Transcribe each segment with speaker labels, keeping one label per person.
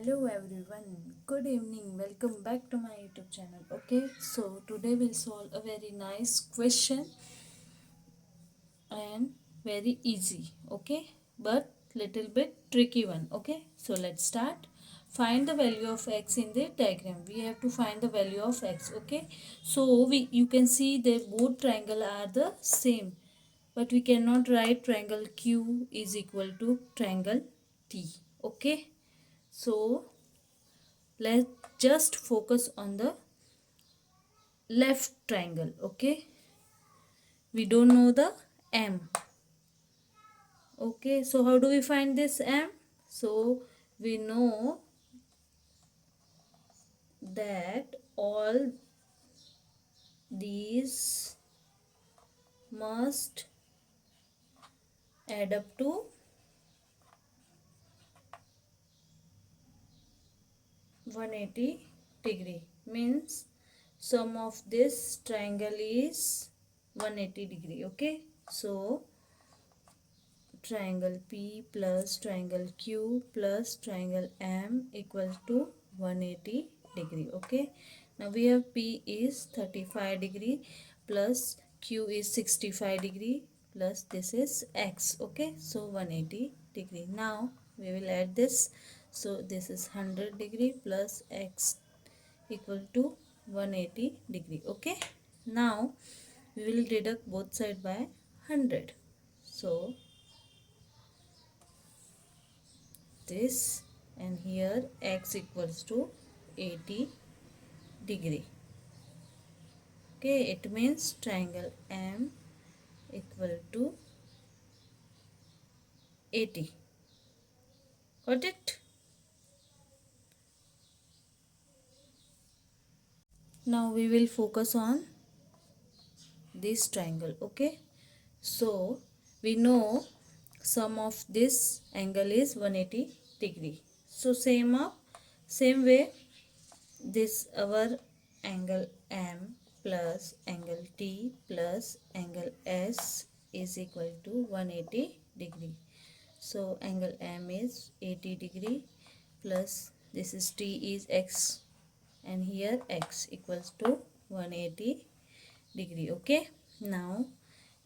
Speaker 1: Hello everyone, good evening, welcome back to my YouTube channel. Okay, so today we'll solve a very nice question and very easy, okay, but little bit tricky one. Okay, so let's start. Find the value of x in the diagram. We have to find the value of x. Okay, so you can see that both triangle are the same, but we cannot write triangle q is equal to triangle t. Okay, so let's just focus on the left triangle. Okay, we don't know the m. Okay, so how do we find this m? So we know that all these must add up to 180 degree, means sum of this triangle is 180 degree. Okay, so triangle P plus triangle Q plus triangle M equals to 180 degree. Okay, now we have P is 35 degree plus Q is 65 degree plus this is X. Okay, so 180 degree. Now we will add this. So this is 100 degree plus X equal to 180 degree. Okay, now we will deduct both sides by 100. So this, and here x equals to 80 degree. Okay, it means triangle M equal to 80. Got it? Now we will focus on this triangle. Okay, so we know sum of this angle is 180 degree. So same way, this our angle M plus angle T plus angle S is equal to 180 degree. So angle M is 80 degree plus this is T is X, and here X equals to 180 degree. Okay, now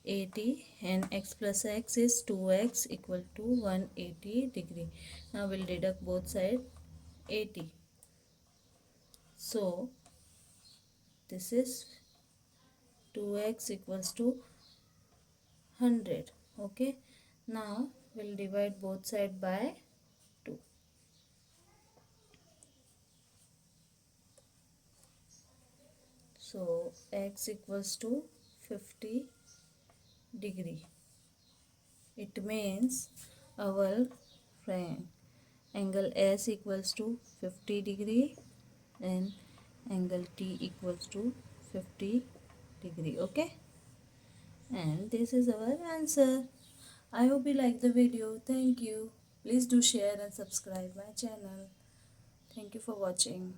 Speaker 1: 80 and x plus x is 2x equal to 180 degree. Now we'll deduct both sides 80. So this is 2x equals to 100. Okay, now we'll divide both sides by 2. So x equals to 50 degree. It means our angle S equals to 50 degree and angle T equals to 50 degree. Okay, and this is our answer. I hope you like the video. Thank you. Please do share and subscribe my channel. Thank you for watching.